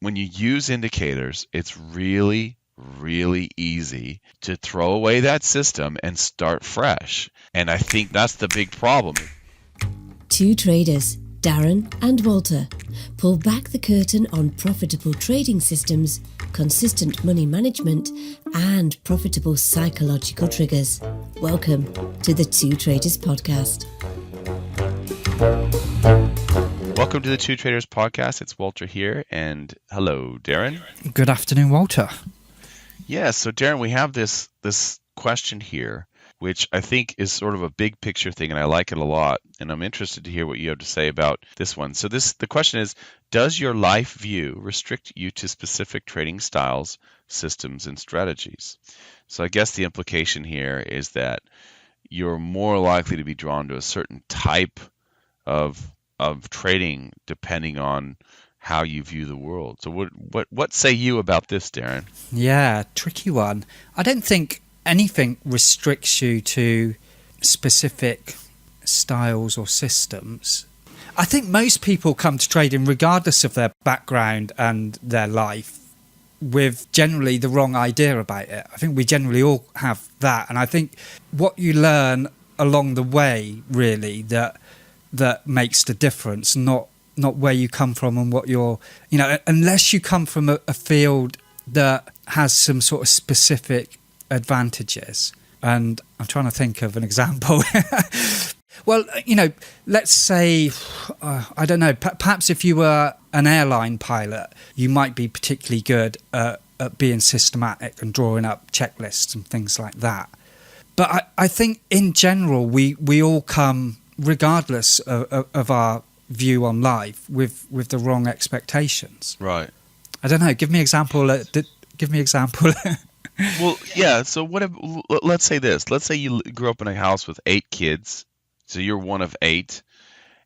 when you use indicators, it's really, really easy to throw away that system and start fresh. And I think that's the big problem. Two traders, Darren and Walter, pull back the curtain on profitable trading systems, consistent money management, and profitable psychological triggers. Welcome to the Two Traders Podcast. Welcome to the Two Traders Podcast. It's Walter here, and hello, Darren. Good afternoon, Walter. Yeah, so Darren, we have this question here, which I think is sort of a big picture thing, and I like it a lot, and I'm interested to hear what you have to say about this one. So the question is, does your life view restrict you to specific trading styles, systems, and strategies? So I guess the implication here is that you're more likely to be drawn to a certain type of trading depending on how you view the world. So what say you about this, Darren? Yeah, tricky one. I don't think anything restricts you to specific styles or systems. I think most people come to trading regardless of their background and their life with generally the wrong idea about it. I think we generally all have that, and I think what you learn along the way really that makes the difference, not where you come from and what you're, unless you come from a field that has some sort of specific advantages. And I'm trying to think of an example. Well, let's say, I don't know, perhaps if you were an airline pilot, you might be particularly good at being systematic and drawing up checklists and things like that. But I think in general, we all come, regardless of our view on life, with the wrong expectations. Right. I don't know. Give me an example. Well, yeah. So let's say this. Let's say you grew up in a house with 8 kids. So you're one of 8,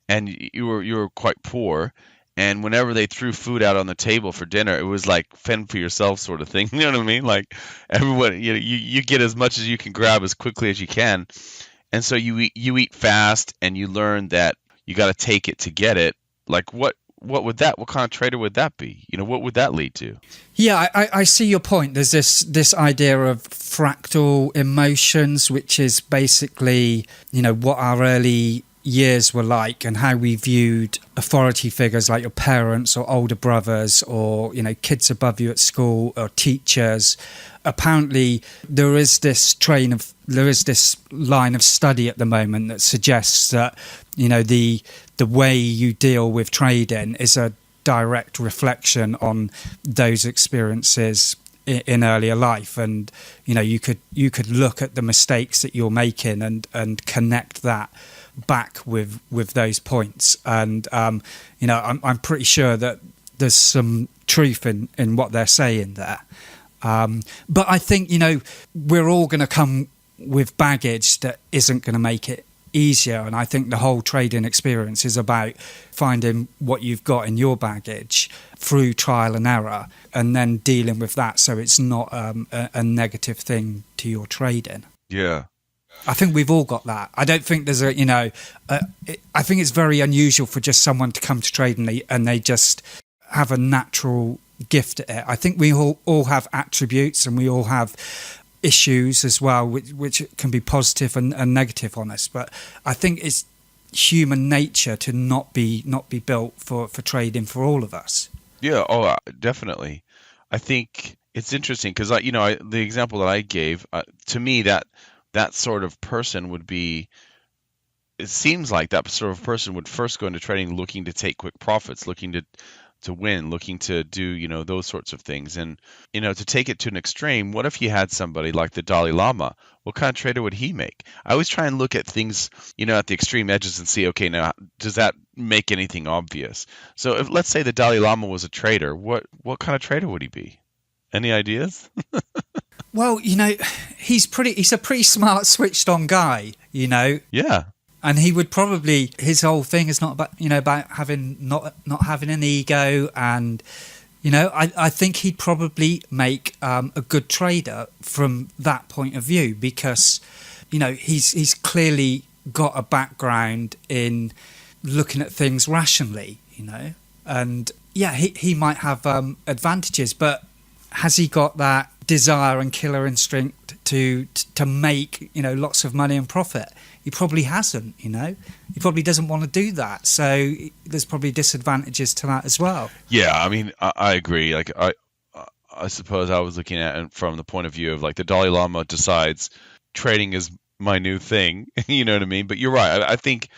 and you were quite poor. And whenever they threw food out on the table for dinner, it was like fend for yourself sort of thing. You know what I mean? Like everyone, you get as much as you can grab as quickly as you can. And so you eat fast, and you learn that you got to take it to get it. Like what kind of trader would that be? What would that lead to? Yeah, I see your point. There's this idea of fractal emotions, which is basically, what our early years were like and how we viewed authority figures like your parents or older brothers or, kids above you at school or teachers. Apparently, there is this line of study at the moment that suggests that, the way you deal with trading is a direct reflection on those experiences in earlier life, and you could look at the mistakes that you're making and connect that back with those points, and I'm pretty sure that there's some truth in what they're saying there, but I think we're all going to come with baggage that isn't going to make it easier, and I think the whole trading experience is about finding what you've got in your baggage through trial and error and then dealing with that so it's not a negative thing to your trading. Yeah, I think we've all got that. I don't think there's I think it's very unusual for just someone to come to trading and they just have a natural gift at it. I think we all have attributes, and we all have issues as well, which can be positive and negative on us. But I think it's human nature to not be built for trading for all of us. Yeah, definitely. I think it's interesting because the example that I gave, to me that sort of person would be. It seems like that sort of person would first go into trading looking to take quick profits, looking to win, looking to do, those sorts of things. And, to take it to an extreme, what if you had somebody like the Dalai Lama? What kind of trader would he make? I always try and look at things, at the extreme edges and see, okay, now, does that make anything obvious? So if, let's say the Dalai Lama was a trader, what kind of trader would he be? Any ideas? Well, he's a pretty smart, switched on guy, Yeah. And he would probably, his whole thing is not about, about having not having an ego, and I think he'd probably make a good trader from that point of view, because he's clearly got a background in looking at things rationally, and yeah, he might have advantages, but has he got that desire and killer instinct to make, lots of money and profit? He probably hasn't. He probably doesn't want to do that. So there's probably disadvantages to that as well. Yeah, I mean, I agree. Like I suppose I was looking at it from the point of view of like the Dalai Lama decides trading is my new thing. You know what I mean? But you're right. I think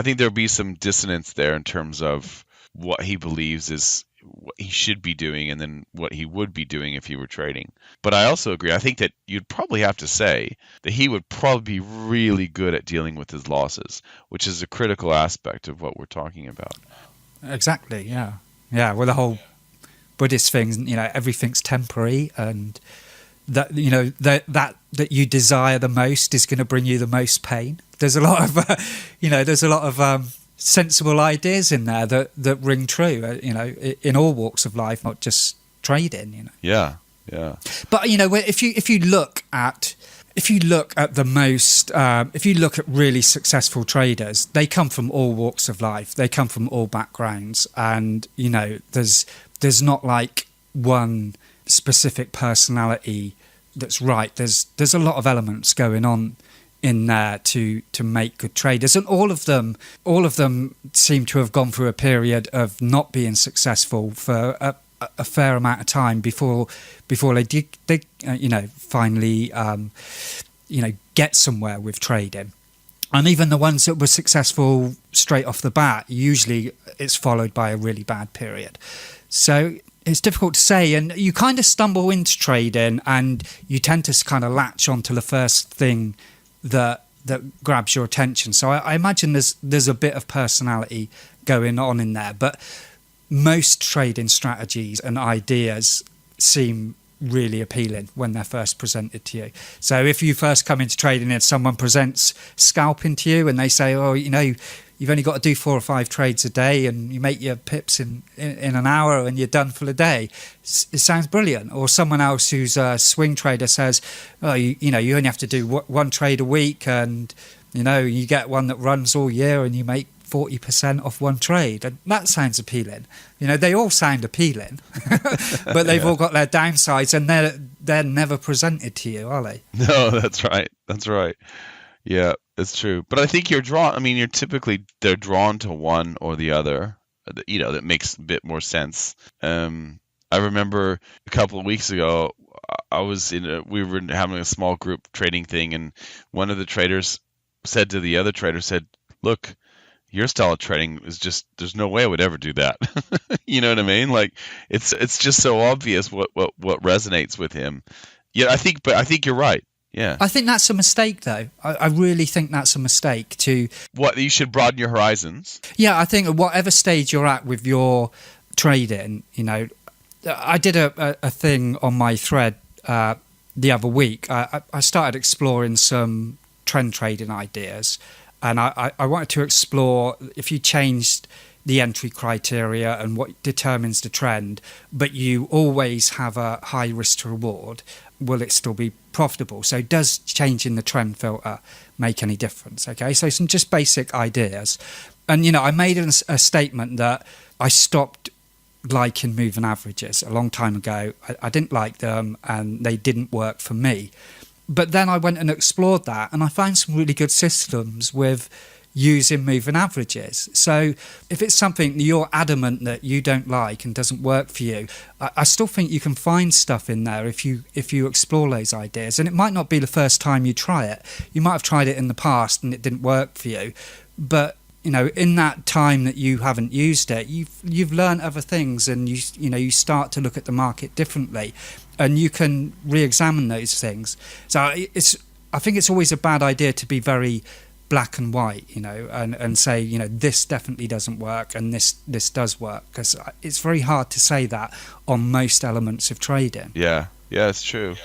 there'll be some dissonance there in terms of what he believes is what he should be doing and then what he would be doing if he were trading. But I also agree. I think that you'd probably have to say that he would probably be really good at dealing with his losses, which is a critical aspect of what we're talking about. Exactly. Yeah. Yeah. Well, the whole Buddhist thing, everything's temporary, and that that you desire the most is going to bring you the most pain. There's a lot of sensible ideas in there that ring true. In all walks of life, not just trading. Yeah, yeah. But if you look at the most, if you look at really successful traders, they come from all walks of life. They come from all backgrounds, and there's not like one specific personality that's right. There's a lot of elements going on in there to make good traders, and all of them seem to have gone through a period of not being successful for a fair amount of time before they finally get somewhere with trading. And even the ones that were successful straight off the bat, usually it's followed by a really bad period. So it's difficult to say, and you kind of stumble into trading and you tend to kind of latch onto the first thing that grabs your attention. So I imagine there's a bit of personality going on in there, but most trading strategies and ideas seem really appealing when they're first presented to you. So if you first come into trading and someone presents scalping to you and they say, oh, you've only got to do 4 or 5 trades a day and you make your pips in an hour and you're done for the day. It sounds brilliant. Or someone else who's a swing trader says, oh, you only have to do 1 trade a week and, you get one that runs all year and you make 40% off 1 trade. And that sounds appealing. They all sound appealing, but they've all got their downsides and they're never presented to you, are they? No, that's right. That's right. Yeah, it's true. But I think they're drawn to one or the other, that makes a bit more sense. I remember a couple of weeks ago, we were having a small group trading thing, and one of the traders said to the other trader, look, your style of trading is just, there's no way I would ever do that. You know what I mean? Like it's just so obvious what resonates with him. Yeah, I think you're right. Yeah. I think that's a mistake, though. I really think that's a mistake to... What, you should broaden your horizons? Yeah, I think at whatever stage you're at with your trading, I did a thing on my thread the other week. I started exploring some trend trading ideas, and I wanted to explore if you changed the entry criteria and what determines the trend, but you always have a high risk to reward, will it still be profitable? So does changing the trend filter make any difference? Okay, so some just basic ideas. And, I made a statement that I stopped liking moving averages a long time ago. I didn't like them and they didn't work for me. But then I went and explored that and I found some really good systems with using moving averages. So if it's something that you're adamant that you don't like and doesn't work for you, I still think you can find stuff in there if you explore those ideas. And it might not be the first time you try it. You might have tried it in the past and it didn't work for you. But in that time that you haven't used it, you've learned other things, and you start to look at the market differently, and you can re-examine those things. So I think it's always a bad idea to be very black and white, and say, this definitely doesn't work and this does work, because it's very hard to say that on most elements of trading. Yeah, it's true.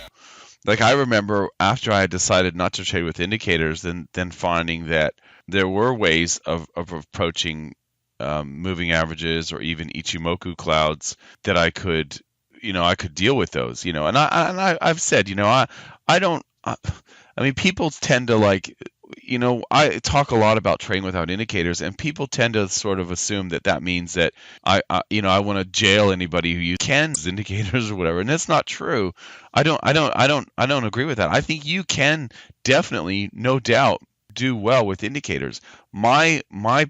Like I remember after I had decided not to trade with indicators, then finding that there were ways of approaching moving averages or even Ichimoku clouds that I could deal with those, and I've said, I don't. I mean, people tend to like I talk a lot about trading without indicators, and people tend to sort of assume that that means that I want to jail anybody who uses indicators or whatever, and that's not true. I don't agree with that. I think you can definitely, no doubt, do well with indicators. My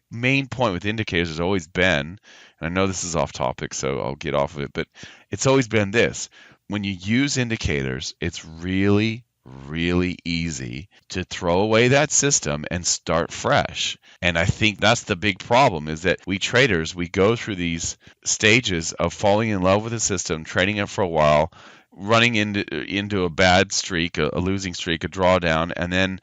main point with indicators has always been, and I know this is off topic, so I'll get off of it, but it's always been this: when you use indicators, it's really, really easy to throw away that system and start fresh. And I think that's the big problem, is that we traders, we go through these stages of falling in love with the system, trading it for a while, running into a bad streak, a losing streak, a drawdown, and then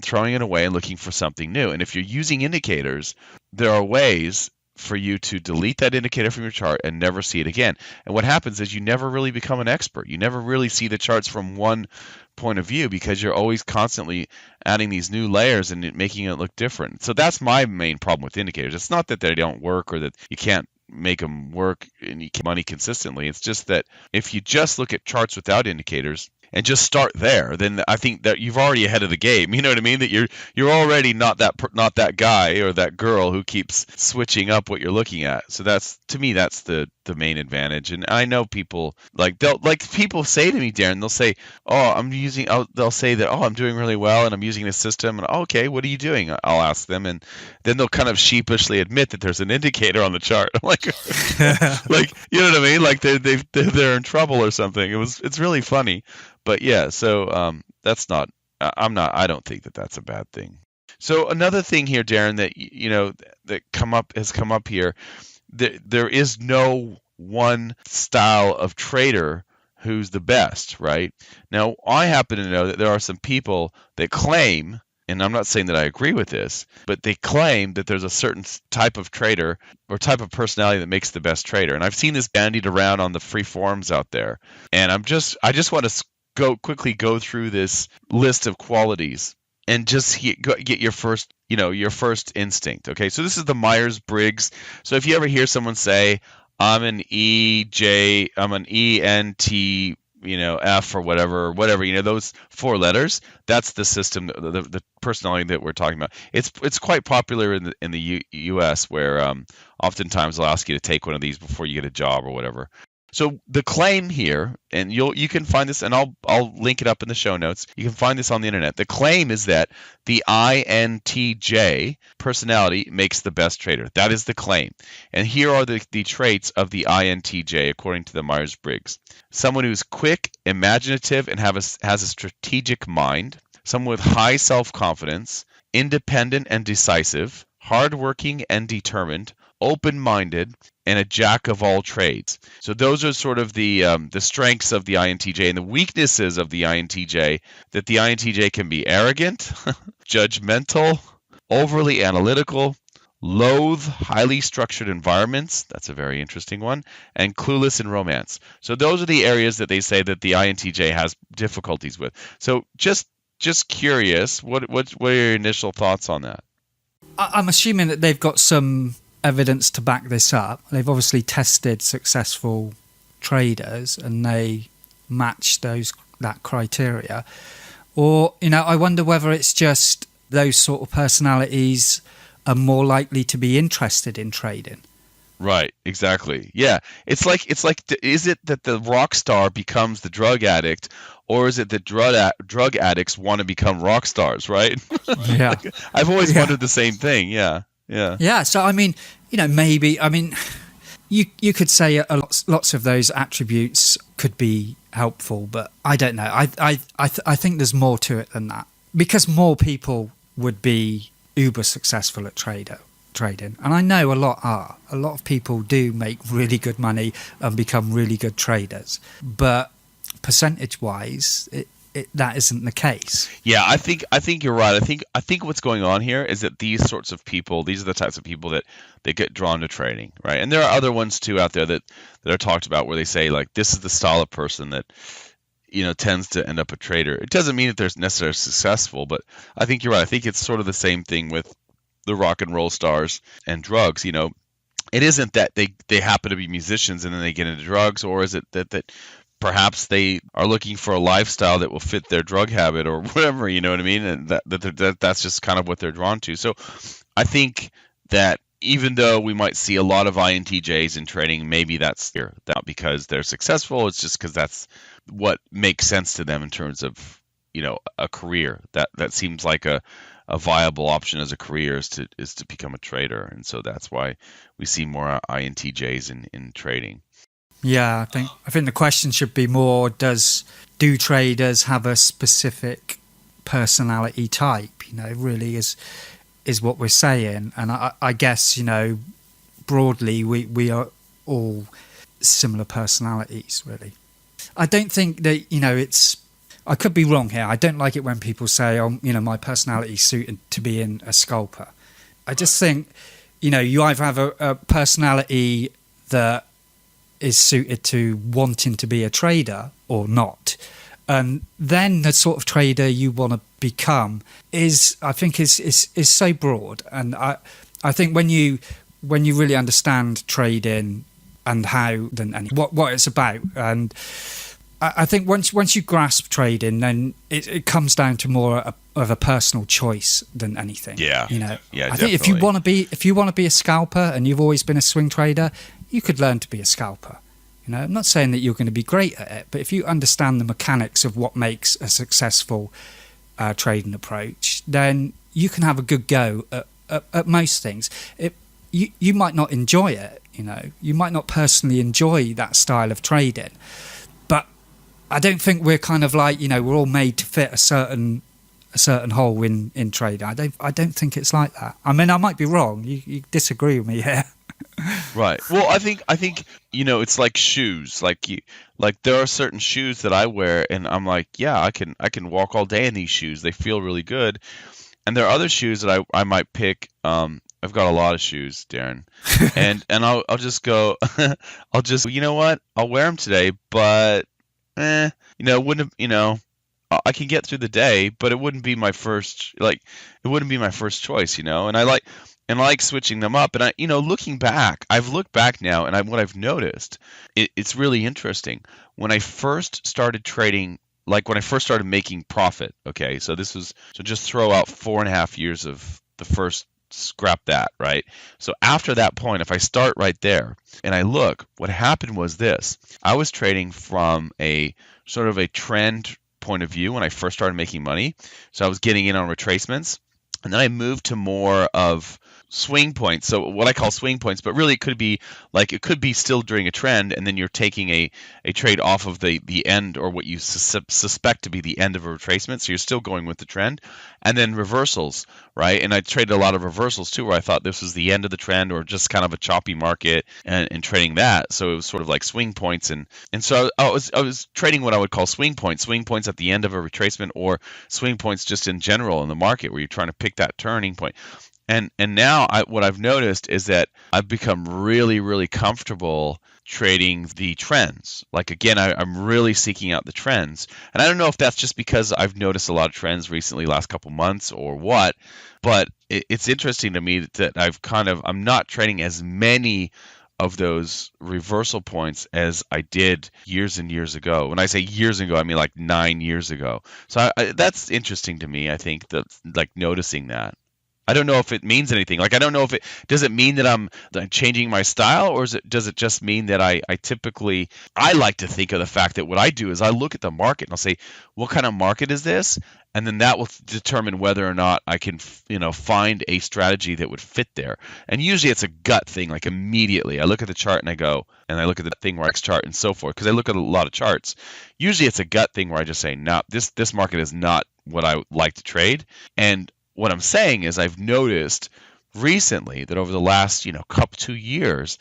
throwing it away and looking for something new. And if you're using indicators, there are ways for you to delete that indicator from your chart and never see it again. And what happens is you never really become an expert. You never really see the charts from one point of view, because you're always constantly adding these new layers and making it look different. So that's my main problem with indicators. It's not that they don't work or that you can't make them work and you get money consistently. It's just that if you just look at charts without indicators and just start there, then I think that you've already ahead of the game. You know what I mean? That you're already not that guy or that girl who keeps switching up what you're looking at. So that's, to me, that's the main advantage. And I know people people say to me, Darren, they'll say, they'll say that, I'm doing really well and I'm using this system. And okay, what are you doing? I'll ask them, and then they'll kind of sheepishly admit that there's an indicator on the chart. I'm like, you know what I mean? Like they're in trouble or something. It's really funny. But yeah, so I don't think that that's a bad thing. So another thing here, Darren, that has come up here, there is no one style of trader who's the best, right? Now, I happen to know that there are some people that claim, and I'm not saying that I agree with this, but they claim that there's a certain type of trader or type of personality that makes the best trader. And I've seen this bandied around on the free forums out there. And I just want to quickly go through this list of qualities and just get your first instinct. Okay, so this is the Myers-Briggs. So if you ever hear someone say, I'm an ENT, F or whatever, those four letters, that's the system, the personality that we're talking about. It's quite popular in the US, where oftentimes they'll ask you to take one of these before you get a job or whatever. So the claim here, and you can find this, and I'll link it up in the show notes. You can find this on the internet. The claim is that the INTJ personality makes the best trader. That is the claim. And here are the traits of the INTJ according to the Myers-Briggs. Someone who's quick, imaginative, and has a strategic mind. Someone with high self-confidence, independent and decisive, hardworking and determined, open-minded, and a jack of all trades. So those are sort of the strengths of the INTJ, and the weaknesses of the INTJ. That the INTJ can be arrogant, judgmental, overly analytical, loathe highly structured environments. That's a very interesting one, and clueless in romance. So those are the areas that they say that the INTJ has difficulties with. So just curious, what are your initial thoughts on that? I'm assuming that they've got some evidence to back this up. They've obviously tested successful traders and they match that criteria. Or, I wonder whether it's just those sort of personalities are more likely to be interested in trading. Right, exactly. Yeah. It's like is it that the rock star becomes the drug addict, or is it that drug addicts want to become rock stars, right? Yeah. I've always wondered the same thing. Yeah. Yeah. Yeah. So, maybe, you could say lots of those attributes could be helpful, but I don't know. I think there's more to it than that, because more people would be uber successful at trading. And I know a lot of people do make really good money and become really good traders, but percentage wise, that isn't the case. Yeah, I think you're right. I think what's going on here is that these sorts of people, these are the types of people that they get drawn to trading, right? And there are other ones too out there that are talked about where they say, like, this is the style of person that tends to end up a trader. It doesn't mean that they're necessarily successful, but I think you're right. I think it's sort of the same thing with the rock and roll stars and drugs. It isn't that they happen to be musicians and then they get into drugs, or is it that perhaps they are looking for a lifestyle that will fit their drug habit or whatever, you know what I mean? And that's just kind of what they're drawn to. So I think that even though we might see a lot of INTJs in trading, maybe that's here, not because they're successful. It's just because that's what makes sense to them in terms of, a career. That seems like a viable option as a career is to become a trader. And so that's why we see more INTJs in trading. Yeah, I think the question should be more: do traders have a specific personality type? Really is what we're saying. And I guess broadly we are all similar personalities. Really, I don't think that it's. I could be wrong here. I don't like it when people say, "Oh, my personality is suited to being a scalper." I just think, you either have a personality that is suited to wanting to be a trader or not, and then the sort of trader you want to become is so broad. And I think when you really understand trading and what it's about, and I think once you grasp trading, then it comes down to more of a personal choice than anything. Yeah, yeah. I think if you want to be a scalper and you've always been a swing trader, you could learn to be a scalper. I'm not saying that you're going to be great at it, but if you understand the mechanics of what makes a successful trading approach, then you can have a good go at most things. You might not enjoy it, you might not personally enjoy that style of trading, but I don't think we're kind of like, we're all made to fit a certain hole in trading. I don't think it's like that. I mean, I might be wrong. You disagree with me here. Right. Well, I think it's like shoes. Like there are certain shoes that I wear, and I'm like, yeah, I can walk all day in these shoes. They feel really good. And there are other shoes that I might pick. I've got a lot of shoes, Darren, and I'll just go. You know what? I'll wear them today, but wouldn't have, I can get through the day, but it wouldn't be my first choice, and I like switching them up. And looking back, I've looked back now, and what I've noticed, it's really interesting. When I first started trading, like when I first started making profit, okay, so just throw out 4.5 years of the first, scrap that, right? So after that point, if I start right there and I look, what happened was this. I was trading from a sort of a trend point of view when I first started making money. So I was getting in on retracements, and then I moved to more of swing points. So what I call swing points, but really it could be still during a trend, and then you're taking a trade off of the end, or what you suspect to be the end of a retracement. So you're still going with the trend, and then reversals, right? And I traded a lot of reversals too, where I thought this was the end of the trend or just kind of a choppy market, and trading that. So it was sort of like swing points, and so I was trading what I would call swing points at the end of a retracement, or swing points just in general in the market, where you're trying to pick that turning point. And now what I've noticed is that I've become really, really comfortable trading the trends. Like, again, I'm really seeking out the trends. And I don't know if that's just because I've noticed a lot of trends recently, last couple months, or what, but it's interesting to me that I'm not trading as many of those reversal points as I did years and years ago. When I say years ago, I mean like 9 years ago. So that's interesting to me. I think that, like, noticing that. I don't know if it means anything. Like, I don't know if does it mean that I'm changing my style, or does it just mean that I like to think of the fact that what I do is I look at the market and I'll say, what kind of market is this? And then that will determine whether or not I can, find a strategy that would fit there. And usually it's a gut thing. Like, immediately I look at the chart and I look at the thing where X chart and so forth, because I look at a lot of charts. Usually it's a gut thing where I just say, no, this market is not what I like to trade. And what I'm saying is, I've noticed recently that over the last, couple 2 years,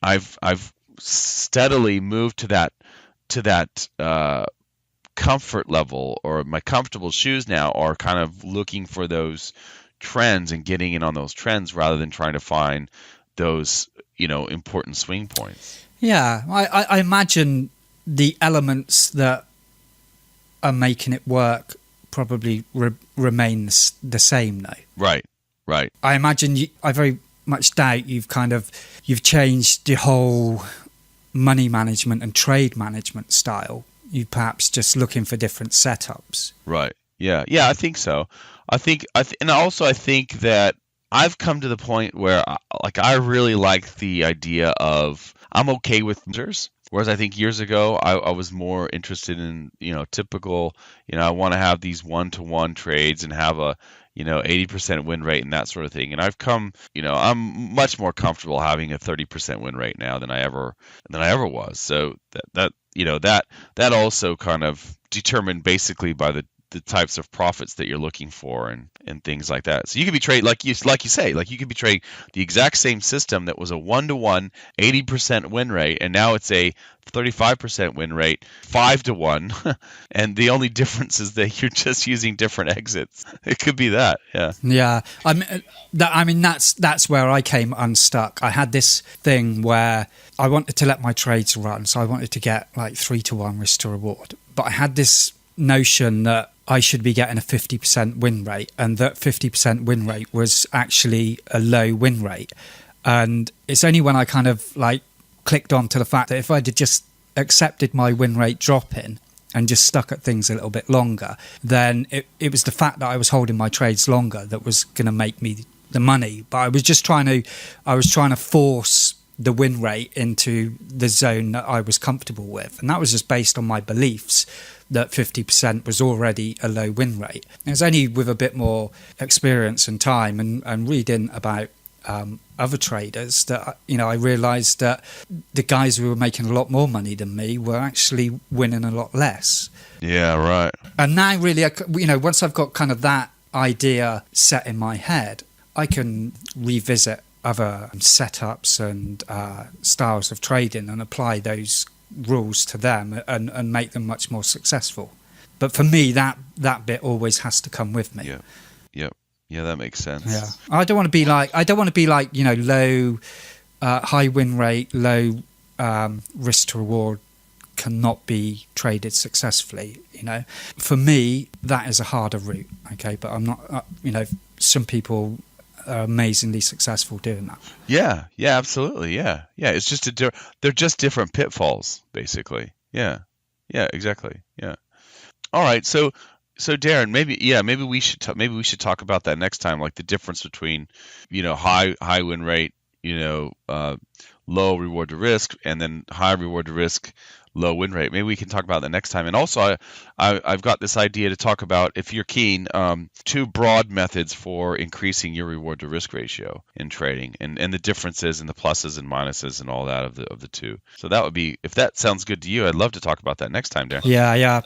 I've steadily moved to that comfort level, or my comfortable shoes now are kind of looking for those trends and getting in on those trends, rather than trying to find those, important swing points. Yeah, I imagine the elements that are making it work probably remains the same now. Right. I imagine I very much doubt you've changed the whole money management and trade management style. You're perhaps just looking for different setups. Right. Yeah. Yeah, I think so. And also I think that I've come to the point where I really like the idea of I'm okay with losers. Whereas I think years ago I was more interested in, typical, I want to have these 1-to-1 trades and have a, 80% win rate and that sort of thing. And I've come, I'm much more comfortable having a 30% win rate now than I ever was. So that also kind of determined basically by the types of profits that you're looking for and things like that. So you could be trading like you say, you could be trading the exact same system that was a 1-to-1 80% win rate, and now it's a 35% win rate 5-to-1 and the only difference is that you're just using different exits. It could be that. Yeah. I mean that's where I came unstuck. I had this thing where I wanted to let my trades run, so I wanted to get like 3-to-1 risk to reward, but I had this notion that I should be getting a 50% win rate, and that 50% win rate was actually a low win rate. And it's only when I kind of clicked on to the fact that if I'd just accepted my win rate dropping and just stuck at things a little bit longer, then it was the fact that I was holding my trades longer that was going to make me the money. But I was trying to force the win rate into the zone that I was comfortable with. And that was just based on my beliefs that 50% was already a low win rate. And it's only with a bit more experience and time and reading about other traders that I realised that the guys who were making a lot more money than me were actually winning a lot less. Yeah, right. And now really, once I've got kind of that idea set in my head, I can revisit other setups and styles of trading and apply those rules to them and make them much more successful. But for me, that bit always has to come with me. Yeah, that makes sense. Yeah, I don't want to be like low, high win rate, low risk to reward cannot be traded successfully. For me, that is a harder route. Okay, but I'm not. Some people are amazingly successful doing that. Yeah, absolutely. Yeah. It's just they're just different pitfalls, basically. Yeah, exactly. Yeah. All right. So Darren, maybe we should talk about that next time, like the difference between, high win rate, low reward to risk, and then high reward to risk, low win rate. Maybe we can talk about that next time. And also, I've got this idea to talk about, if you're keen, 2 broad methods for increasing your reward to risk ratio in trading, and the differences and the pluses and minuses and all that of the two. So that would be, if that sounds good to you, I'd love to talk about that next time, Darren. Yeah,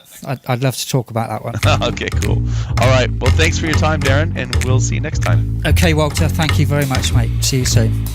I'd love to talk about that one. Okay, cool. All right. Well, thanks for your time, Darren, and we'll see you next time. Okay, Walter. Thank you very much, mate. See you soon.